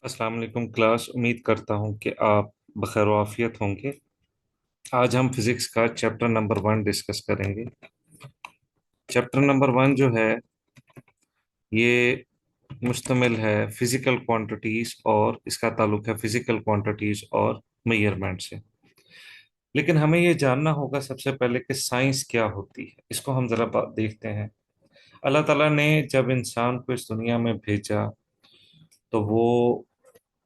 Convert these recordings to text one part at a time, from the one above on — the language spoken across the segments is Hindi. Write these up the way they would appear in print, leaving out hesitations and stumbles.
अस्सलाम वालेकुम क्लास। उम्मीद करता हूँ कि आप बखैर आफियत होंगे। आज हम फिजिक्स का चैप्टर नंबर 1 डिस्कस करेंगे। चैप्टर नंबर 1 जो है ये मुश्तमिल है फिजिकल क्वांटिटीज और इसका ताल्लुक है फिजिकल क्वांटिटीज और मेजरमेंट से। लेकिन हमें ये जानना होगा सबसे पहले कि साइंस क्या होती है। इसको हम जरा देखते हैं। अल्लाह ताला ने जब इंसान को इस दुनिया में भेजा तो वो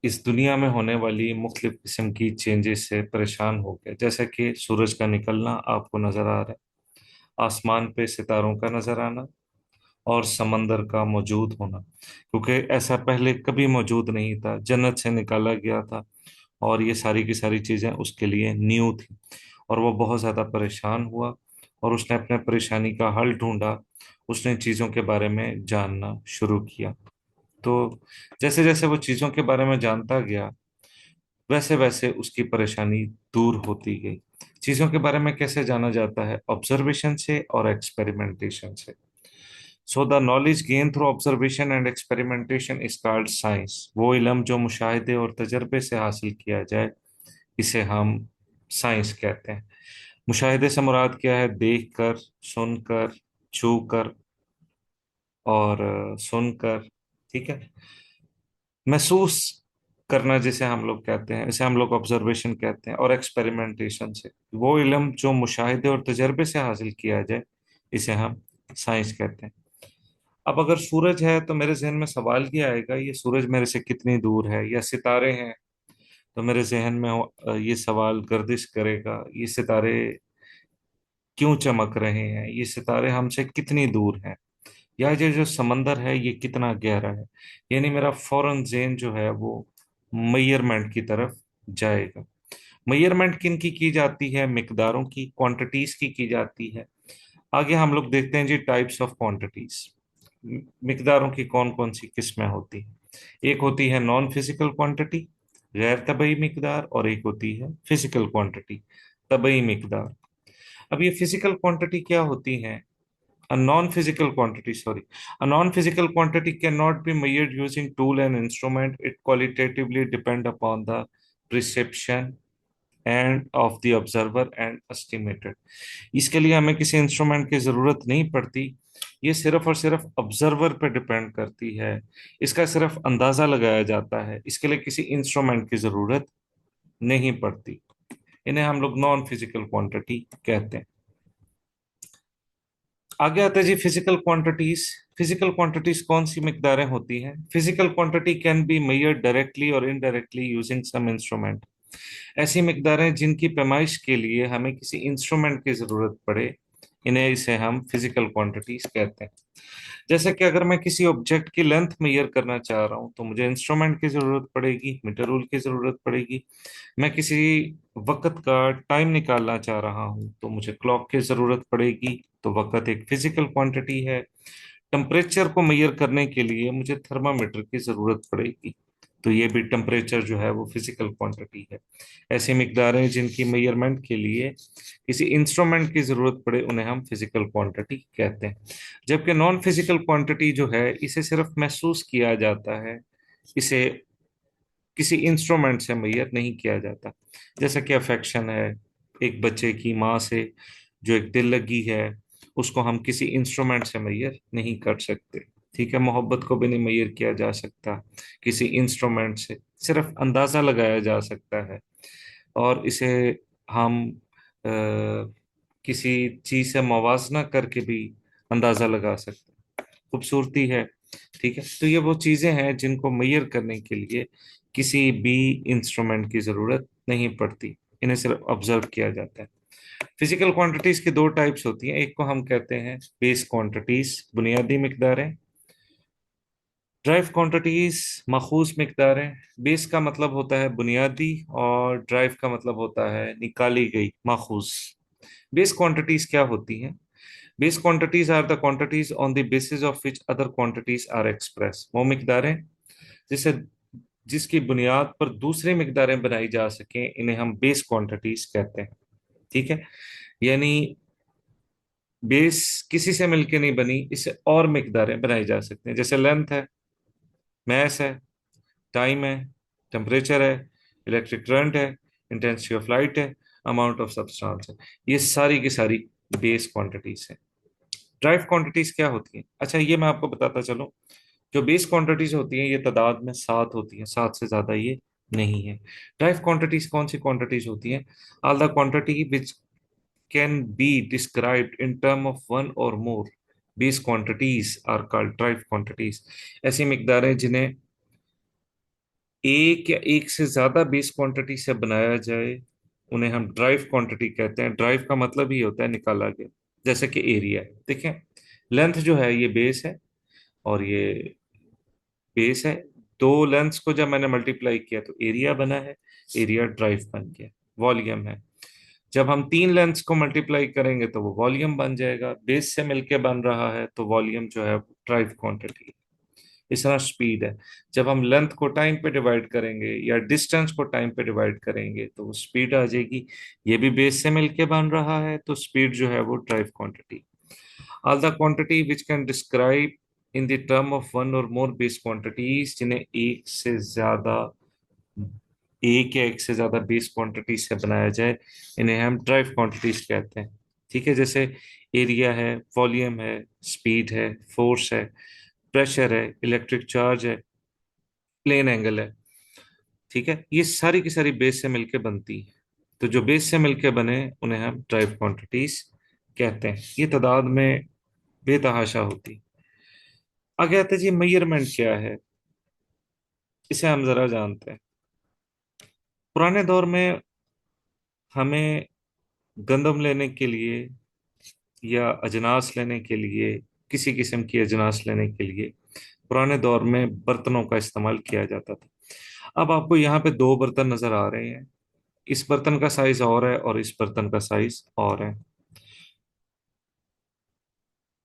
इस दुनिया में होने वाली मुख्तलिफ किस्म की चेंजेस से परेशान हो गए, जैसे कि सूरज का निकलना आपको नजर आ रहा है, आसमान पे सितारों का नजर आना और समंदर का मौजूद होना, क्योंकि ऐसा पहले कभी मौजूद नहीं था, जन्नत से निकाला गया था और ये सारी की सारी चीजें उसके लिए न्यू थी। और वो बहुत ज्यादा परेशान हुआ और उसने अपने परेशानी का हल ढूंढा। उसने चीजों के बारे में जानना शुरू किया। तो जैसे जैसे वो चीजों के बारे में जानता गया वैसे वैसे उसकी परेशानी दूर होती गई। चीजों के बारे में कैसे जाना जाता है? ऑब्जर्वेशन से और एक्सपेरिमेंटेशन से। So the knowledge gain through observation and experimentation is called science. वो इल्म जो मुशाहिदे और तजर्बे से हासिल किया जाए इसे हम साइंस कहते हैं। मुशाहिदे से मुराद क्या है? देख कर, सुनकर, छू कर और सुनकर, ठीक है, महसूस करना जिसे हम लोग कहते हैं, इसे हम लोग ऑब्जर्वेशन कहते हैं। और एक्सपेरिमेंटेशन से वो इल्म जो मुशाहिदे और तजर्बे से हासिल किया जाए इसे हम साइंस कहते हैं। अब अगर सूरज है तो मेरे जहन में सवाल ये आएगा, ये सूरज मेरे से कितनी दूर है? या सितारे हैं तो मेरे जहन में ये सवाल गर्दिश करेगा, ये सितारे क्यों चमक रहे हैं? ये सितारे हमसे कितनी दूर हैं? या ये जो समंदर है ये कितना गहरा है? यानी मेरा फौरन ज़हन जो है वो मेजरमेंट की तरफ जाएगा। मेजरमेंट किन की जाती है? मिकदारों की, क्वांटिटीज की जाती है। आगे हम लोग देखते हैं जी टाइप्स ऑफ क्वांटिटीज। मिकदारों की कौन कौन सी किस्में होती हैं? एक होती है नॉन फिजिकल क्वांटिटी, गैर तबई मिकदार, और एक होती है फिजिकल क्वांटिटी, तबई मिकदार। अब ये फिजिकल क्वांटिटी क्या होती है? A non-physical quantity, sorry. A non-physical quantity cannot be measured using tool and instrument. It qualitatively depend upon the perception and of the observer and estimated. इसके लिए हमें किसी इंस्ट्रूमेंट की जरूरत नहीं पड़ती। ये सिर्फ और सिर्फ ऑब्जर्वर पे डिपेंड करती है। इसका सिर्फ अंदाजा लगाया जाता है। इसके लिए किसी इंस्ट्रूमेंट की जरूरत नहीं पड़ती। इन्हें हम लोग नॉन फिजिकल क्वांटिटी कहते हैं। आगे आते हैं जी फिजिकल क्वांटिटीज। फिजिकल क्वांटिटीज कौन सी मिकदारें होती हैं? Physical quantity can be measured directly और इनडायरेक्टली यूजिंग सम इंस्ट्रूमेंट। ऐसी मिकदारें जिनकी पैमाइश के लिए हमें किसी इंस्ट्रूमेंट की जरूरत पड़े, इन्हें इसे हम फिजिकल क्वांटिटीज कहते हैं। जैसे कि अगर मैं किसी ऑब्जेक्ट की लेंथ मेजर करना चाह रहा हूं तो मुझे इंस्ट्रूमेंट की जरूरत पड़ेगी, मीटर रूल की जरूरत पड़ेगी। मैं किसी वक्त का टाइम निकालना चाह रहा हूं तो मुझे क्लॉक की जरूरत पड़ेगी, तो वक्त एक फिजिकल क्वांटिटी है। टेम्परेचर को मेजर करने के लिए मुझे थर्मामीटर की जरूरत पड़ेगी, तो ये भी टेम्परेचर जो है वो फिजिकल क्वांटिटी है। ऐसी मिकदारें जिनकी मेजरमेंट के लिए किसी इंस्ट्रूमेंट की जरूरत पड़े उन्हें हम फिजिकल क्वांटिटी कहते हैं। जबकि नॉन फिजिकल क्वांटिटी जो है इसे सिर्फ महसूस किया जाता है, इसे किसी इंस्ट्रूमेंट से मेजर नहीं किया जाता। जैसे कि अफेक्शन है, एक बच्चे की माँ से जो एक दिल लगी है उसको हम किसी इंस्ट्रूमेंट से मेजर नहीं कर सकते। ठीक है, मोहब्बत को भी नहीं मेजर किया जा सकता किसी इंस्ट्रूमेंट से, सिर्फ अंदाजा लगाया जा सकता है। और इसे हम किसी चीज से मवाजना करके भी अंदाजा लगा सकते हैं। खूबसूरती है, ठीक है, तो ये वो चीजें हैं जिनको मेजर करने के लिए किसी भी इंस्ट्रूमेंट की जरूरत नहीं पड़ती, इन्हें सिर्फ ऑब्जर्व किया जाता है। फिजिकल क्वांटिटीज की दो टाइप्स होती हैं। एक को हम कहते हैं बेस क्वांटिटीज, बुनियादी मिकदारें। ड्राइव क्वांटिटीज, माखूज मिकदारें। बेस का मतलब होता है बुनियादी और ड्राइव का मतलब होता है निकाली गई, माखूज। बेस क्वांटिटीज क्या होती हैं? Base quantities are the quantities on the basis of which other quantities are express. वो मिकदारें जिसे जिसकी बुनियाद पर दूसरी मिकदारें बनाई जा सकें, इन्हें हम बेस क्वांटिटीज कहते हैं। ठीक है, यानी बेस किसी से मिलके नहीं बनी, इससे और मिकदारें बनाई जा सकती हैं। जैसे लेंथ है, मैस है, टाइम है, टेम्परेचर है, इलेक्ट्रिक करंट है, इंटेंसिटी ऑफ लाइट है, अमाउंट ऑफ सब्सटेंस है। ये सारी की सारी बेस क्वांटिटीज है। ड्राइव क्वांटिटीज क्या होती हैं? अच्छा, ये मैं आपको बताता चलूं। जो बेस क्वांटिटीज होती हैं ये तादाद में 7 होती हैं, 7 से ज्यादा ये नहीं है। ड्राइव क्वांटिटीज कौन सी क्वांटिटीज होती हैं? All the quantity which can be described in term of one or more base quantities are called derived quantities. ऐसी मिकदारें जिन्हें एक या एक से ज्यादा बेस क्वांटिटी से बनाया जाए उन्हें हम ड्राइव क्वांटिटी कहते हैं। ड्राइव का मतलब ही होता है निकाला गया। जैसे कि एरिया, देखें, लेंथ जो है ये बेस है और ये बेस है। दो लेंथ्स को जब मैंने मल्टीप्लाई किया तो एरिया बना है, एरिया ड्राइव बन गया। वॉल्यूम है, जब हम तीन लेंथ्स को मल्टीप्लाई करेंगे तो वो वॉल्यूम बन जाएगा। बेस से मिलके बन रहा है तो वॉल्यूम जो है ड्राइव क्वांटिटी। इस तरह स्पीड है, जब हम लेंथ को टाइम पे डिवाइड करेंगे या डिस्टेंस को टाइम पे डिवाइड करेंगे तो वो स्पीड आ जाएगी। ये भी बेस से मिलके बन रहा है तो स्पीड जो है वो drive quantity. All the quantity which can describe in the term of one or more base quantities, जिन्हें एक या एक से ज्यादा बेस क्वांटिटी से बनाया जाए, इन्हें हम ड्राइव क्वांटिटीज कहते हैं। ठीक है, जैसे एरिया है, वॉल्यूम है, स्पीड है, फोर्स है, प्रेशर है, इलेक्ट्रिक चार्ज है, प्लेन एंगल है। ठीक है, ये सारी की सारी बेस से मिलके बनती है। तो जो बेस से मिलके बने उन्हें हम ड्राइव क्वांटिटीज कहते हैं। ये तादाद में बेतहाशा होती। आगे आते जी, मेजरमेंट क्या है, इसे हम जरा जानते हैं। पुराने दौर में हमें गंदम लेने के लिए या अजनास लेने के लिए, किसी किस्म की अजनास लेने के लिए पुराने दौर में बर्तनों का इस्तेमाल किया जाता था। अब आपको यहाँ पे दो बर्तन नजर आ रहे हैं। इस बर्तन का साइज और है और इस बर्तन का साइज और है।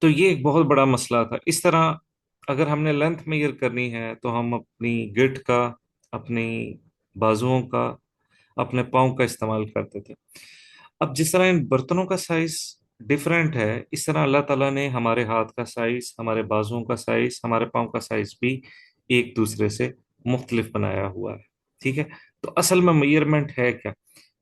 तो ये एक बहुत बड़ा मसला था। इस तरह अगर हमने लेंथ मेजर करनी है तो हम अपनी गिट का, अपनी बाजुओं का, अपने पाँव का इस्तेमाल करते थे। अब जिस तरह इन बर्तनों का साइज डिफरेंट है, इस तरह अल्लाह ताला ने हमारे हाथ का साइज, हमारे बाजुओं का साइज, हमारे पाँव का साइज भी एक दूसरे से मुख्तलिफ बनाया हुआ है। ठीक है, तो असल में मेजरमेंट है क्या?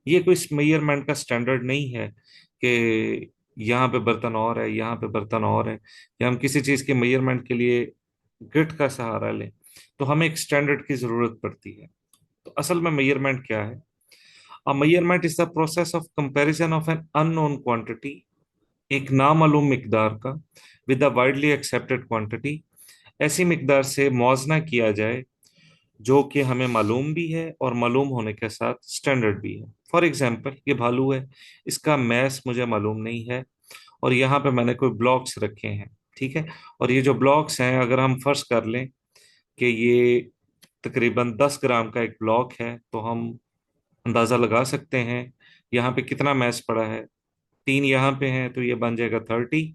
ये कोई मेजरमेंट का स्टैंडर्ड नहीं है कि यहाँ पे बर्तन और है, यहाँ पे बर्तन और है, या हम किसी चीज के मेजरमेंट के लिए ग्रिड का सहारा लें तो हमें एक स्टैंडर्ड की जरूरत पड़ती है। तो असल में मेजरमेंट क्या है? अ measurement is the process of comparison of an unknown quantity, एक नामालूम मिकदार का, with a widely accepted quantity, ऐसी मिकदार से मौजना किया जाए जो कि हमें मालूम भी है और मालूम होने के साथ स्टैंडर्ड भी है। फॉर एग्जाम्पल, ये भालू है, इसका मैस मुझे मालूम नहीं है और यहाँ पे मैंने कोई ब्लॉक्स रखे हैं। ठीक है, और ये जो ब्लॉक्स हैं, अगर हम फर्ज कर लें कि ये तकरीबन 10 ग्राम का एक ब्लॉक है तो हम अंदाजा लगा सकते हैं यहाँ पे कितना मैस पड़ा है। 3 यहाँ पे हैं तो ये बन जाएगा 30,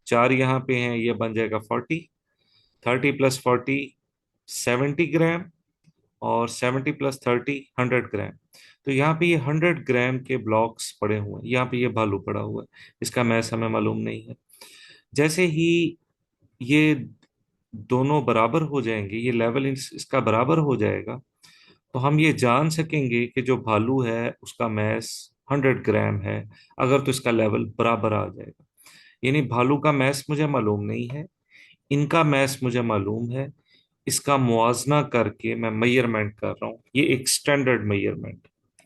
4 यहाँ पे हैं ये बन जाएगा 40, 30 + 40 70 ग्राम, और 70 + 30 100 ग्राम। तो यहाँ पे ये 100 ग्राम के ब्लॉक्स पड़े हुए हैं, यहाँ पे ये भालू पड़ा हुआ है, इसका मैस हमें मालूम नहीं है। जैसे ही ये दोनों बराबर हो जाएंगे, ये लेवल इसका बराबर हो जाएगा, तो हम ये जान सकेंगे कि जो भालू है उसका मैस 100 ग्राम है, अगर तो इसका लेवल बराबर आ जाएगा। यानी भालू का मैस मुझे मालूम नहीं है, इनका मैस मुझे मालूम है, इसका मुआजना करके मैं मेजरमेंट कर रहा हूँ। ये एक स्टैंडर्ड मेजरमेंट।